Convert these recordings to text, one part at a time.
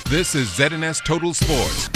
This is ZNS Total Sports.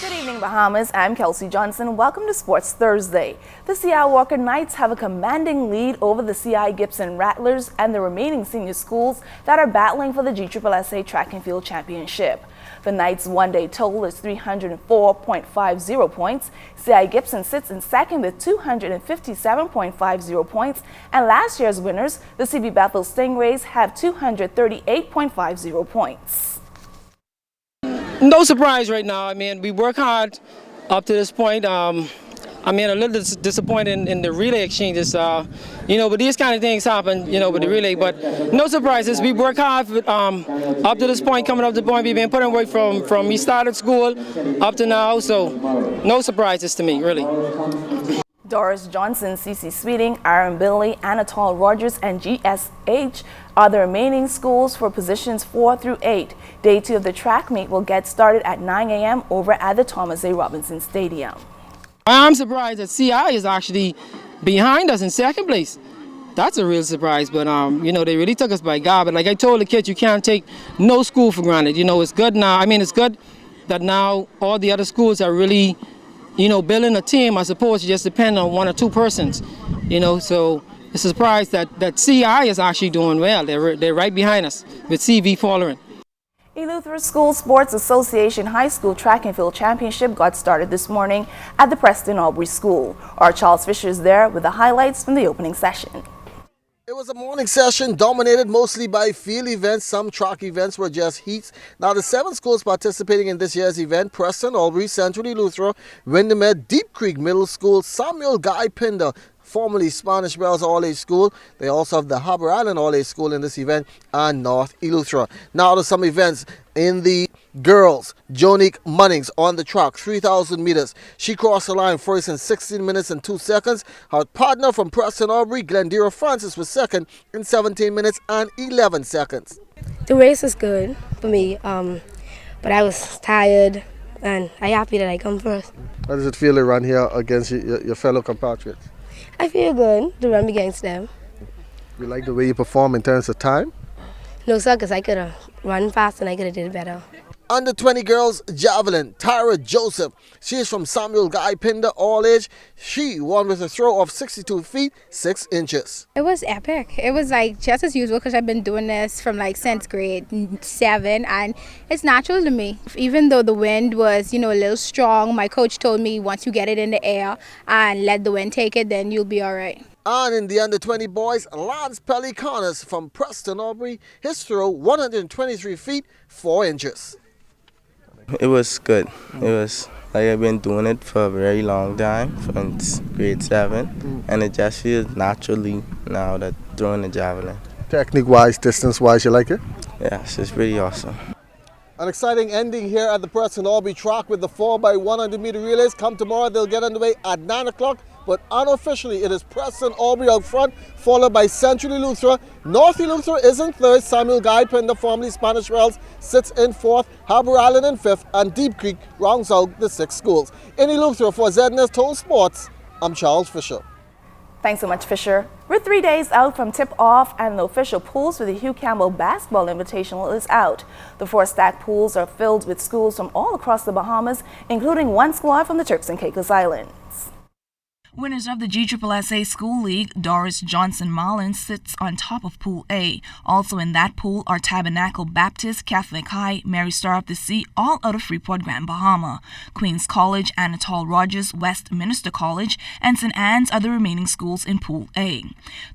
Good evening, Bahamas. I'm Kelsey Johnson. Welcome to Sports Thursday. The C.I. Walker Knights have a commanding lead over the C.I. Gibson Rattlers and the remaining senior schools that are battling for the GSAA Track and Field Championship. The Knights' one-day total is 304.50 points. C.I. Gibson sits in second with 257.50 points. And last year's winners, the C.B. Bethel Stingrays, have 238.50 points. No surprise right now. I mean, we work hard up to this point. A little disappointed in the relay exchanges, but these kind of things happen, with the relay. But no surprises. We work hard up to this point, coming up to the point. We've been putting work from we started school up to now, so no surprises to me, really. Doris Johnson, C.C. Sweeting, Aaron Billy, Anatole Rogers, and GSAA are the remaining schools for positions 4 through 8. Day 2 of the track meet will get started at 9 a.m. over at the Thomas A. Robinson Stadium. I'm surprised that CI is actually behind us in second place. That's a real surprise, but they really took us by God. But like I told the kids, you can't take no school for granted. It's good now. It's good that now all the other schools are really, building a team as opposed to just depend on one or two persons. So it's a surprise that CI is actually doing well. They're right behind us with CV following. A Lutheran School Sports Association High School Track and Field Championship got started this morning at the Preston Aubrey School. Our Charles Fisher is there with the highlights from the opening session. It was a morning session dominated mostly by field events. Some track events were just heats. Now the 7 schools participating in this year's event: Preston Aubrey, Centrally Lutheran, Windermere, Deep Creek Middle School, Samuel Guy Pinder, formerly Spanish Bells All-Age School. They also have the Harbour Island All-Age School in this event, and North Eleuthera. Now to some events in the girls. Jonique Munnings on the track, 3,000 meters. She crossed the line first in 16 minutes and 2 seconds. Her partner from Preston Aubrey, Glendira Francis, was second in 17 minutes and 11 seconds. The race was good for me, but I was tired, and I'm happy that I come first. How does it feel to run here against your fellow compatriots? I feel good to run against them. You like the way you perform in terms of time? No, sir, because I could have run fast and I could have did better. Under 20 girls javelin, Tyra Joseph. She is from Samuel Guy Pinder All Age. She won with a throw of 62 feet 6 inches. It was epic. It was like just as usual because I've been doing this from like since grade 7, and it's natural to me. Even though the wind was, a little strong, my coach told me once you get it in the air and let the wind take it, then you'll be all right. And in the under 20 boys, Lance Pelicanas from Preston Aubrey, his throw 123 feet 4 inches. It was good. It was like I've been doing it for a very long time, since grade 7, and it just feels naturally now that throwing the javelin. Technique-wise, distance-wise, you like it? Yes, it's pretty awesome. An exciting ending here at the Preston Aubrey track with the 4x100 meter relays. Come tomorrow, they'll get underway at 9 o'clock. But unofficially, it is Preston Aubrey out front, followed by Centrally Lutheran. North Eleuthera is in third. Samuel Guy Pinder, formerly Spanish Wells, sits in fourth. Harbour Island in fifth. And Deep Creek rounds out the 6 schools. In Eleuthera for ZNS Total Sports, I'm Charles Fisher. Thanks so much, Fisher. We're 3 days out from tip-off, and the official pools for the Hugh Campbell Basketball Invitational is out. The 4 stacked pools are filled with schools from all across the Bahamas, including 1 squad from the Turks and Caicos Islands. Winners of the GSAA School League, Doris Johnson Mullins, sits on top of Pool A. Also in that pool are Tabernacle Baptist, Catholic High, Mary Star of the Sea, all out of Freeport, Grand Bahama. Queens College, Anatole Rogers, Westminster College, and St. Anne's are the remaining schools in Pool A.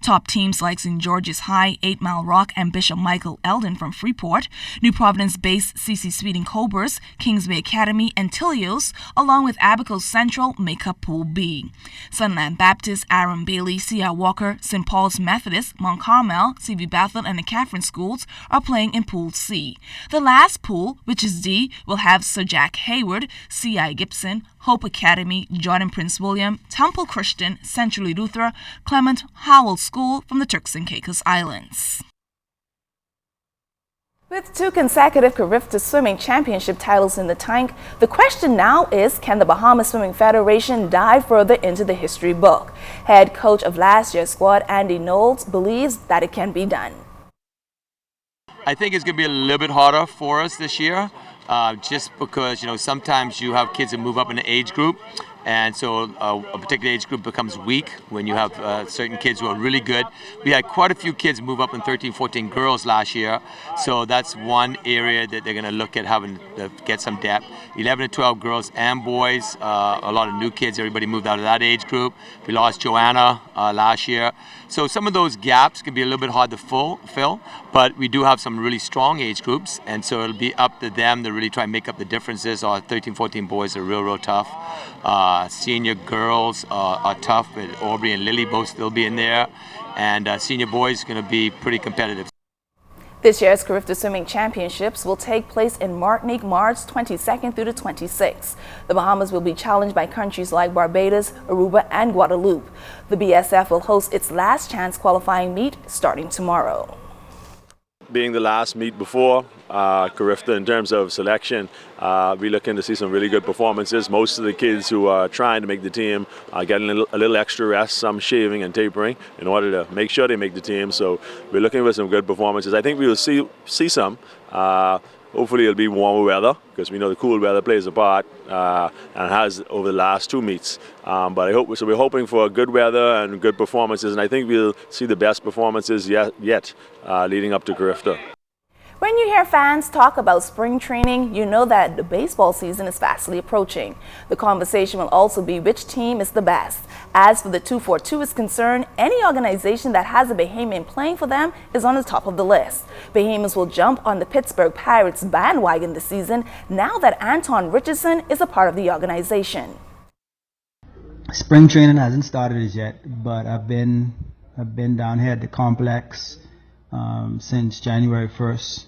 Top teams like St. George's High, 8 Mile Rock, and Bishop Michael Eldon from Freeport, New Providence-based C.C. Sweeting Cobras, Kingsway Academy, and Tilios, along with Abaco Central, make up Pool B. Sunland Baptist, Aaron Bailey, C.I. Walker, St. Paul's Methodist, Mount Carmel, C.V. Bethel, and the Catherine schools are playing in Pool C. The last pool, which is D, will have Sir Jack Hayward, C.I. Gibson, Hope Academy, Jordan Prince William, Temple Christian, Centrally Lutheran, Clement Howell School from the Turks and Caicos Islands. With 2 consecutive Carifta Swimming Championship titles in the tank, the question now is, can the Bahamas Swimming Federation dive further into the history book? Head coach of last year's squad, Andy Knowles, believes that it can be done. I think it's going to be a little bit harder for us this year, just because, sometimes you have kids that move up in the age group, and so a particular age group becomes weak when you have certain kids who are really good. We had quite a few kids move up in 13, 14 girls last year, so that's one area that they're going to look at having to get some depth. 11 to 12 girls and boys, a lot of new kids, everybody moved out of that age group. We lost Joanna last year. So some of those gaps can be a little bit hard to fill, but we do have some really strong age groups, and so it'll be up to them to really try and make up the differences. Our 13, 14 boys are real tough. Senior girls are tough, but Aubrey and Lily both still be in there, and senior boys are going to be pretty competitive. This year's Carifta Swimming Championships will take place in Martinique, March 22nd through the 26th. The Bahamas will be challenged by countries like Barbados, Aruba, and Guadeloupe. The BSF will host its last chance qualifying meet starting tomorrow. Being the last meet before Carifta in terms of selection, we're looking to see some really good performances. Most of the kids who are trying to make the team are getting a little extra rest, some shaving and tapering in order to make sure they make the team. So we're looking for some good performances. I think we will see some. Hopefully it'll be warmer weather, because we know the cool weather plays a part and has over the last two meets. But we're hoping for good weather and good performances, and I think we'll see the best performances yet leading up to Carifta. When you hear fans talk about spring training, you know that the baseball season is fastly approaching. The conversation will also be which team is the best. As for the 242 is concerned, any organization that has a Bahamian playing for them is on the top of the list. Bahamians will jump on the Pittsburgh Pirates bandwagon this season now that Anton Richardson is a part of the organization. Spring training hasn't started as yet, but I've been down here at the complex since January 1st,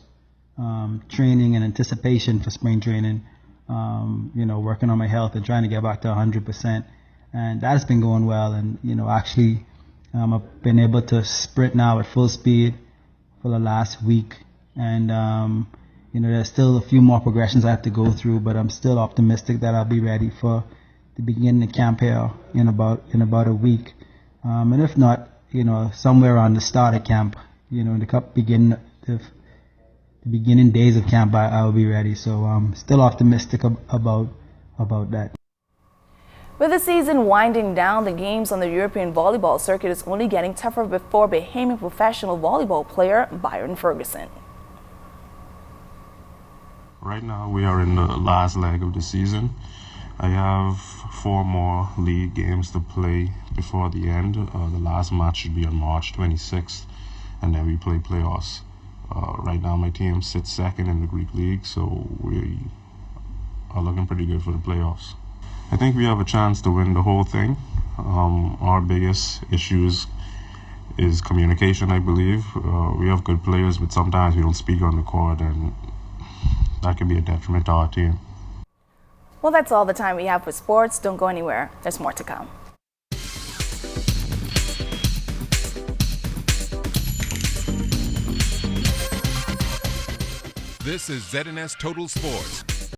training in anticipation for spring training, working on my health and trying to get back to 100%, and that's been going well. And actually I've been able to sprint now at full speed for the last week, and there's still a few more progressions I have to go through, but I'm still optimistic that I'll be ready for the beginning of camp here in about a week, and if not, somewhere around the start of camp, in the beginning days of camp, I will be ready. So I'm still optimistic about that. With the season winding down, the games on the European volleyball circuit is only getting tougher for Bahamian professional volleyball player Byron Ferguson. Right now we are in the last leg of the season. I have 4 more league games to play before the end. The last match should be on March 26th, and then we play playoffs. Right now my team sits second in the Greek League, so we are looking pretty good for the playoffs. I think we have a chance to win the whole thing. Our biggest issues is communication, I believe. We have good players, but sometimes we don't speak on the court, and that can be a detriment to our team. Well, that's all the time we have for sports. Don't go anywhere. There's more to come. This is ZNS Total Sports.